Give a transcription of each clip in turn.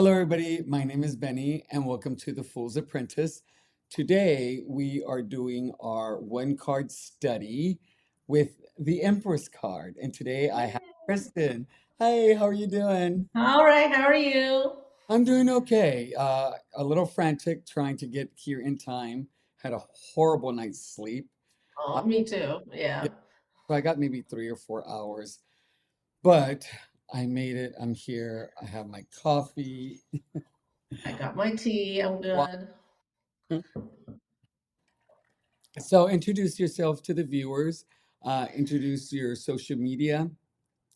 Hello, everybody. My name is Benny, and welcome to The Fool's Apprentice. Today, we are doing our one card study with the Empress card. And today, I have Kristen. Hey, how are you doing? All right, how are you? I'm doing okay. A little frantic trying to get here in time. Had a horrible night's sleep. Uh, Oh, me too. yeah, Yeah, so I got maybe 3 or 4 hours, but I made it. I'm here. I have my coffee. I got my tea. I'm good. So introduce yourself to the viewers, introduce your social media,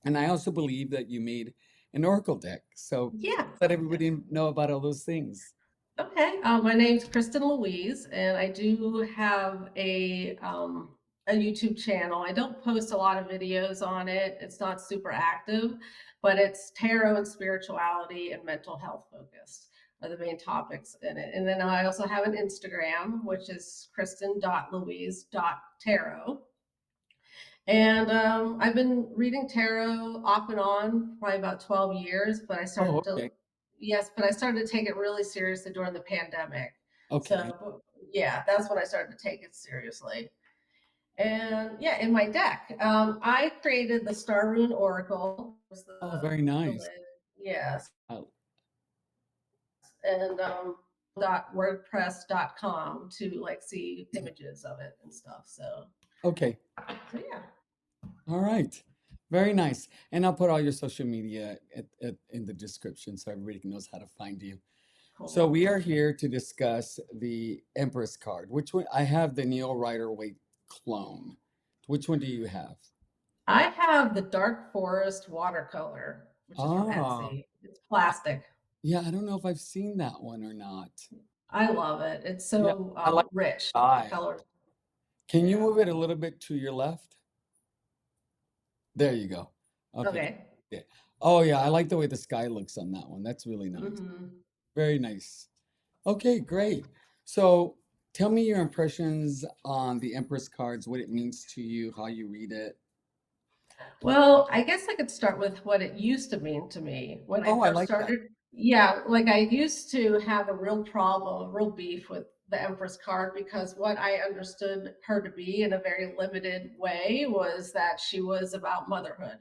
and I also believe that you made an Oracle deck. So Yeah, let yeah. everybody know about all those things. Okay. My name's Kristen Louise, and I do have a YouTube channel. I don't post a lot of videos on it. It's not super active, but it's tarot and spirituality and mental health focused are the main topics in it. And then I also have an Instagram, which is kristen.louise.tarot. And I've been reading tarot off and on probably about 12 years, but Oh, okay. I started to take it really seriously during the pandemic. Okay. So, yeah, that's when I started to take it seriously. And yeah, in my deck, I created the Star Rune Oracle, was Oh, very the nice. lid, yes, Oh, and .wordpress.com to like see images of it and stuff. okay. So yeah, All right. Very nice. And I'll put all your social media in the description so everybody knows how to find you. So cool. we are here to discuss the Empress card. Which one? I have the Neil Rider-Waite clone. Which one do you have? I have the Dark Forest watercolor, which is from Ah, Etsy. It's plastic. yeah, I don't know if I've seen that one or not. I love it. It's Yeah, so I like rich. the The eye. colors. Can you Yeah. move it a little bit to your left? There you go. Okay. Okay. Yeah. Oh, yeah, I like the way the sky looks on that one. That's really nice. hmm Very nice. Okay, great. So tell me your impressions on the Empress cards, what it means to you, how you read it. Well, I guess I could start with what it used to mean to me when I Oh, I first like that. started. Yeah, like I used to have a real problem, a real beef with the Empress card because what I understood her to be in a very limited way was that she was about motherhood.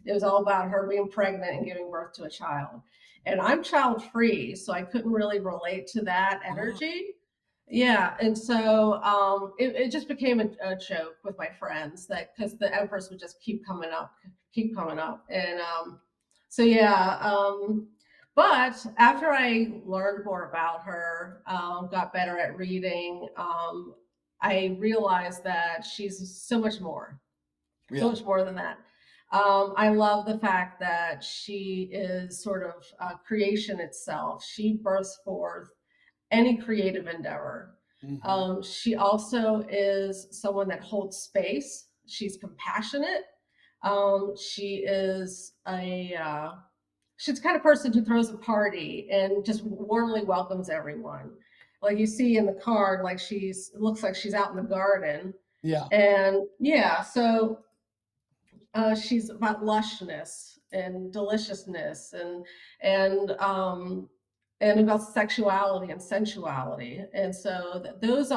It was all about her being pregnant and giving birth to a child. And I'm child free, so I couldn't really relate to that Oh, energy. Yeah, and so it just became a joke with my friends that because the Empress would just keep coming up, and so yeah. But after I learned more about her, got better at reading, I realized that she's so yeah. much more than that. I love the fact that she is sort of creation itself. She births forth any creative endeavor. Hmm. She also is someone that holds space. She's compassionate. She is she's the kind of person who throws a party and just warmly welcomes everyone. Like you see in the card, like it looks like she's out in the garden. Yeah. And yeah, so she's about lushness and deliciousness and and about sexuality and sensuality. And so those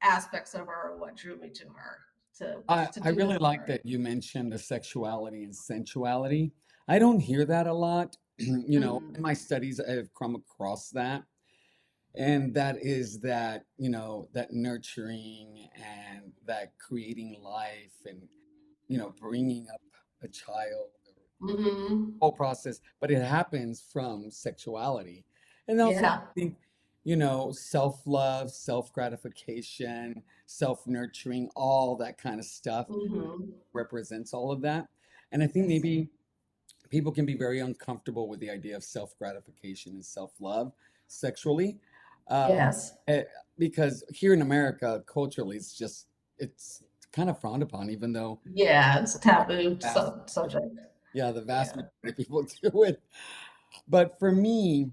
aspects of her are what drew me to her to to I do really this with like her. that you mentioned the sexuality and sensuality. I don't hear that a lot. In Mm-hmm. my studies, I've come across that. And that is that, that nurturing and that creating life and, bringing up a child, Mm-hmm. whole process, but it happens from sexuality. And also, Yeah. I think, self-love, self-gratification, self-nurturing, all that kind of stuff Mm-hmm. represents all of that. And I think Yes. maybe people can be very uncomfortable with the idea of self-gratification and self-love sexually. Uh, Yes. eh, because here in America, culturally, it's kind of frowned upon, even though Yeah. It's a taboo vast, subject. yeah, the vast Yeah. majority of people do it. But for me,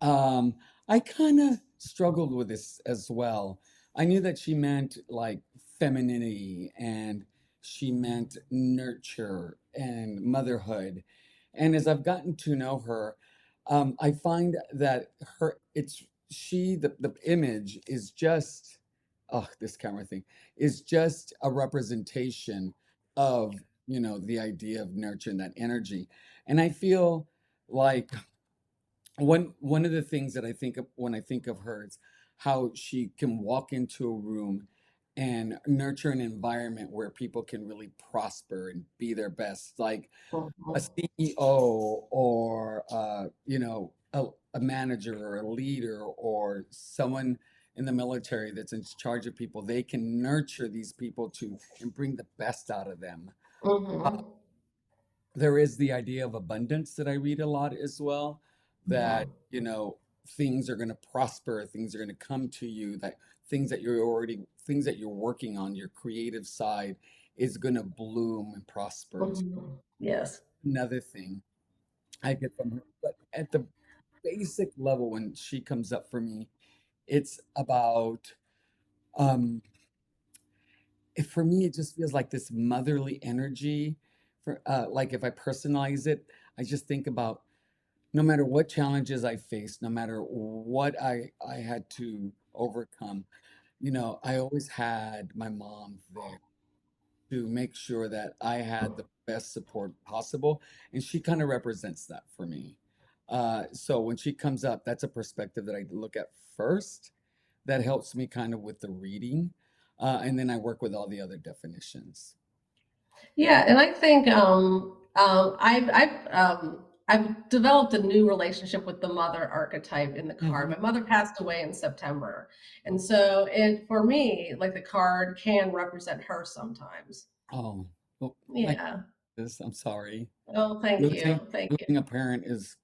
um, I kind of struggled with this as well. I knew that she meant like femininity and she meant nurture and motherhood. And as I've gotten to know her, I find that the image is just, oh, this camera thing is just a representation of, the idea of nurturing that energy. And I feel like one of the things that I think of when I think of her is how she can walk into a room and nurture an environment where people can really prosper and be their best. Like a Mhm. CEO or a manager or a leader or someone in the military that's in charge of people, they can nurture these people to and bring the best out of them. Mhm. There is the idea of abundance that I read a lot as well, that, Mhm. things are going to prosper, things are going to come to you, that things that you're working on, your creative side is going to bloom and prosper. And Mhm. Yes. another thing I get from her. But at the basic level, when she comes up for me, it's about, for me, it just feels like this motherly energy. Like if I personalize it, I just think about no matter what challenges I faced, no matter what I had to overcome, I always had my mom there to make sure that I had the best support possible. And she kind of represents that for me. So when she comes up, that's a perspective that I look at first. That helps me kind of with the reading. And then I work with all the other definitions. Yeah, and I think I've developed a new relationship with the mother archetype in the card. Hmm. My mother passed away in September, and so it for me, like the card can represent her sometimes. Oh, well, my Yeah. goodness, I'm sorry. Oh, thank Losing you, thank you. losing a parent is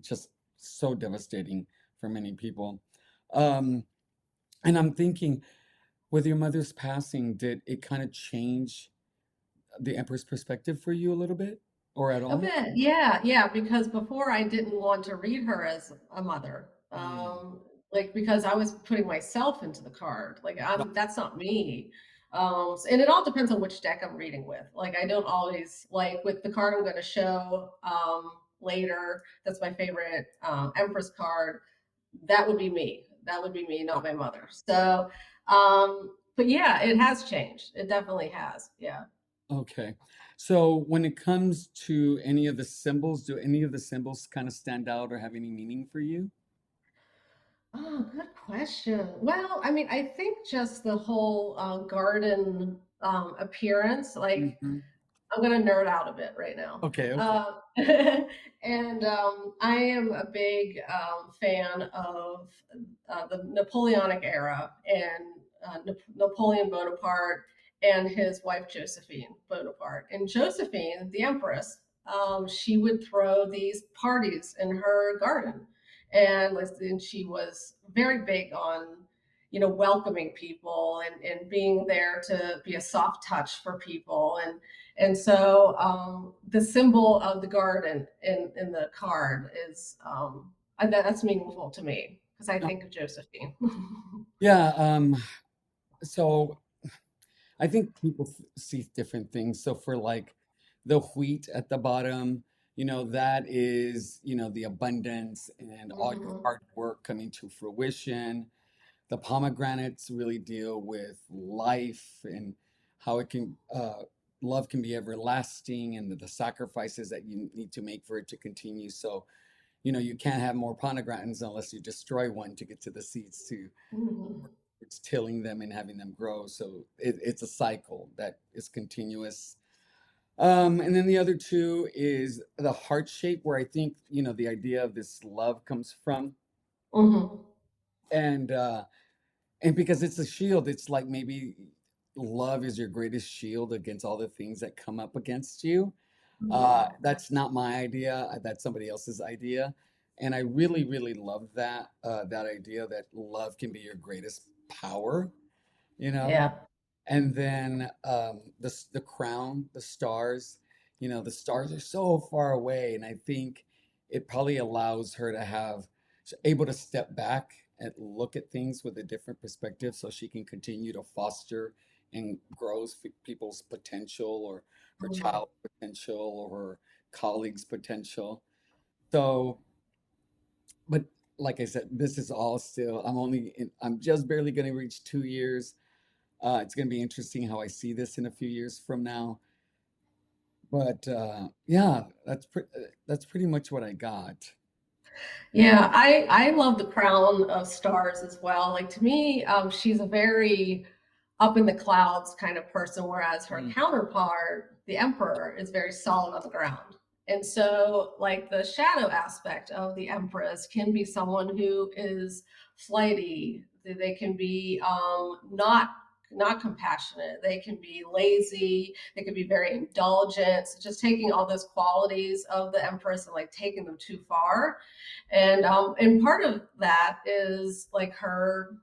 just so devastating for many people. Um, and I'm thinking, with your mother's passing, did it kind of change the Empress perspective for you a little bit or at A all? bit, yeah, yeah, because before I didn't want to read her as a mother. Mm. Like because I was putting myself into the card. Like No. that's not me. And it all depends on which deck I'm reading with. Like I don't always like with the card I'm going to show later. That's my favorite Empress card. That would be me. That would be me, not my mother. So, but yeah, it has changed. It definitely has. Yeah. Okay. So when it comes to any of the symbols, do any of the symbols kind of stand out or have any meaning for you? Oh, good question. Well, I mean, I think just the whole garden appearance, like Hmm. I'm gonna nerd out a bit right now. Okay, okay. And I am a big fan of the Napoleonic era and Napoleon Bonaparte and his wife Josephine Bonaparte. And Josephine, the Empress, she would throw these parties in her garden, and she was very big on welcoming people and being there to be a soft touch for people and so the symbol of the garden in the card is that's meaningful to me because I Oh, think of Josephine. yeah, so I think people see different things. So for like the wheat at the bottom, that is, the abundance and all your Mhm. hard work coming to fruition. The pomegranates really deal with life and how love can be everlasting and the sacrifices that you need to make for it to continue. So, you can't have more pomegranates unless you destroy one to get to the seeds to Mhm. it's tilling them and having them grow. So it's a cycle that is continuous. And then the other two is the heart shape, where I think, the idea of this love comes from. Mhm. And because it's a shield, it's like maybe love is your greatest shield against all the things that come up against you. Mhm. That's not my idea. That's somebody else's idea. And I really, really love that idea that love can be your greatest power, you know? Yeah. And then the crown, the stars, the stars are so far away, and I think it probably allows her to have she's able to step back and look at things with a different perspective, so she can continue to foster and grows people's potential or her Mhm. child potential or her colleagues' potential. So. but like I said, this is all still, I'm just barely going to reach 2 years. It's going to be interesting how I see this in a few years from now. But yeah, that's pretty much what I got. Yeah, I love the crown of stars as well. Like to me, she's a very up in the clouds kind of person, whereas her Mm. counterpart, the emperor, is very solid on the ground. And so, like the shadow aspect of the empress can be someone who is flighty. They can be not compassionate. They can be lazy. They can be very indulgent. So just taking all those qualities of the empress and like taking them too far, and part of that is like her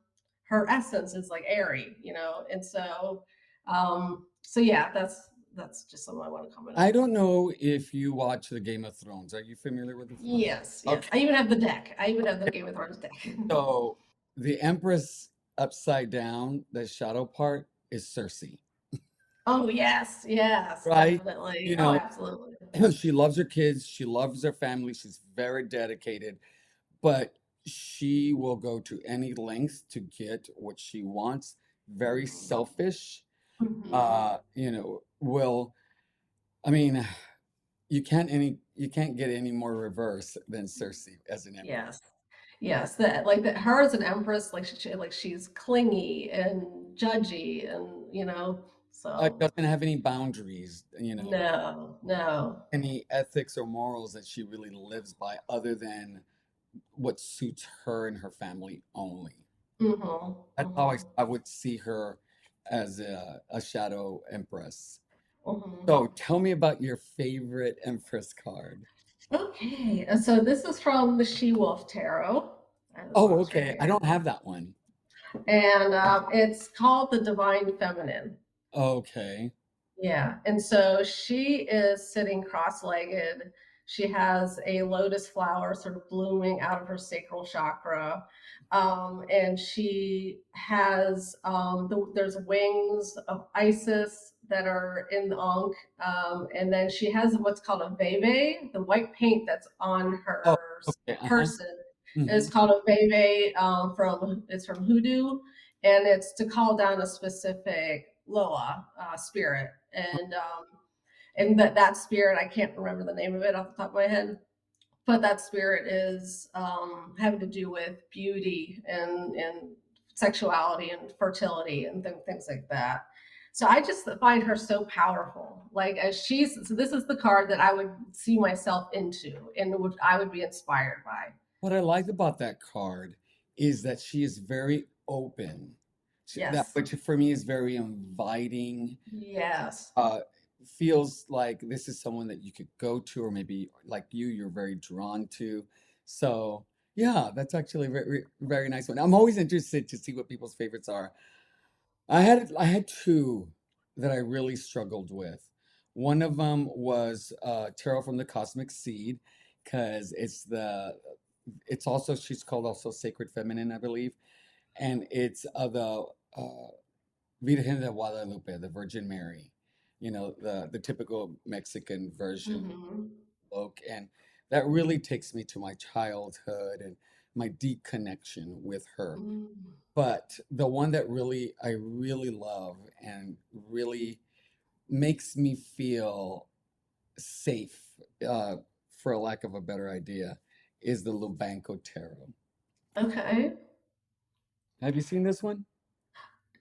essence is like airy, and so yeah, that's just something I want to comment I on. don't know if you watch the Game of Thrones. Are you familiar with the Thrones? Yes, yes. Okay, I even have the deck. I even have the Game of Thrones deck. so the Empress upside down, the shadow part is Cersei, Oh yes, yes, right? definitely. You Oh, know, absolutely. she loves her kids, she loves her family, she's very dedicated, but she will go to any length to get what she wants. Very selfish. Mhm. Will I mean, you can't get any more reverse than Cersei as an emperor. Yes. Yes, that like that her as an empress, like she's clingy and judgy, and so Doesn't have any boundaries, no, no. any ethics or morals that she really lives by other than what suits her and her family only. Mhm, That's how mhm, I would see her as a shadow empress. mhm. So tell me about your favorite empress card. Okay, so this is from the She Wolf Tarot. I have this Oh, box right okay. I here, don't have that one. and it's called the Divine Feminine. Okay. Yeah, and so she is sitting cross-legged. She has a lotus flower sort of blooming out of her sacral chakra, and she has there's wings of Isis that are in the Ankh, and then she has what's called a veve, the white paint that's on Oh, her okay. Uh-huh. person. Hmm. It's called a veve, from it's from hoodoo, and it's to call down a specific Loa spirit, and that spirit, I can't remember the name of it off the top of my head, but that spirit is having to do with beauty and sexuality and fertility and things like that. So I just find her so powerful. Like as she's so this is the card that I would see myself into and I would be inspired by. What I like about that card is that she is very open. That Yes. which for me is very inviting. Yes. Uh, Feels like this is someone that you could go to, or maybe like you're very drawn to. So yeah, that's actually a very very nice one. I'm always interested to see what people's favorites are. I had two that I really struggled with. One of them was Tarot from the Cosmic Seed, because it's also she's called also Sacred Feminine, I believe, and it's the uh, Virgen de Guadalupe, the Virgin Mary, the typical Mexican version Hmm. look, and that really takes me to my childhood and my deep connection with her. Mm. But the one that I really love and really makes me feel safe, uh, for a lack of a better idea, is the Lubanco Tarot. Okay. Have you seen this one?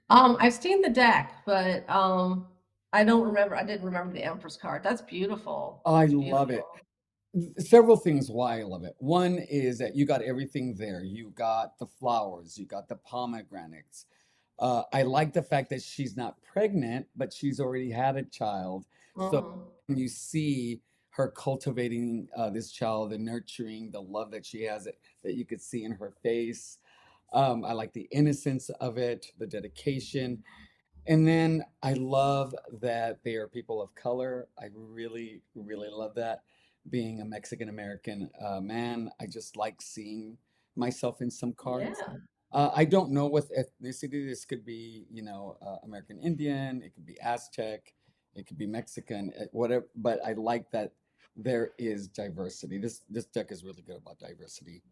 I've seen the deck, but I don't remember. I didn't remember the Empress card. That's beautiful. I That's love it. beautiful. Several things why I love it. One is that you got everything there. You got the flowers, you got the pomegranates. I like the fact that she's not pregnant, but she's already had a child. So Hmm. when you see her cultivating this child and nurturing the love that she has, that you could see in her face. I like the innocence of it, the dedication. And then I love that they are people of color. I really, really love that. Being a Mexican American man, I just like seeing myself in some cards. Yeah. I don't know what ethnicity this could be, American Indian, it could be Aztec, it could be Mexican, whatever. But I like that there is diversity. This deck is really good about diversity.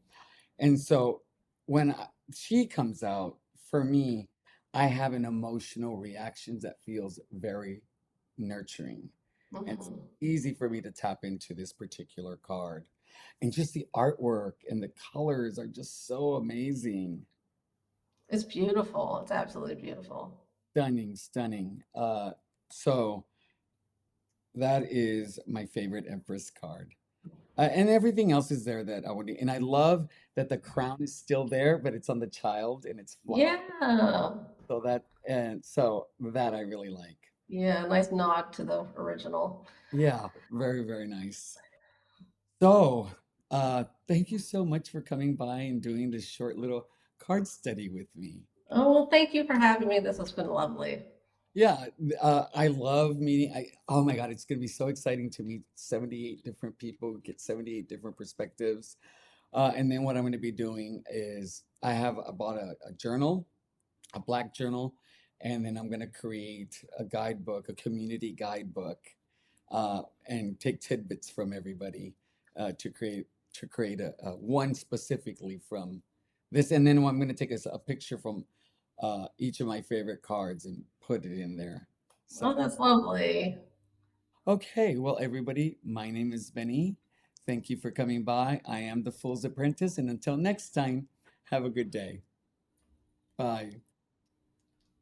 And so when she comes out, for me, I have an emotional reaction that feels very nurturing. And it's Mhm. easy for me to tap into this particular card. And just the artwork and the colors are just so amazing. It's beautiful. It's absolutely beautiful. Stunning, stunning. So that is my favorite Empress card. And everything else is there that I would, and I love that the crown is still there, but it's on the child and it's flower. Yeah. So that, and so that I really like. Yeah, nice nod to the original. Yeah, very, very nice. So, thank you so much for coming by and doing this short little card study with me. Oh, well, thank you for having me. This has been lovely. Yeah, I love meeting. Oh my God, it's going to be so exciting to meet 78 different people, get 78 different perspectives. And then what I'm going to be doing is I bought a journal, a black journal, and then I'm going to create a guidebook, a community guidebook, and take tidbits from everybody to create a one specifically from this. And then I'm going to take a picture from each of my favorite cards and put it in there. Oh, So, that's lovely. okay, well, everybody, my name is Benny. Thank you for coming by. I am the Fool's Apprentice, and until next time, have a good day. Bye.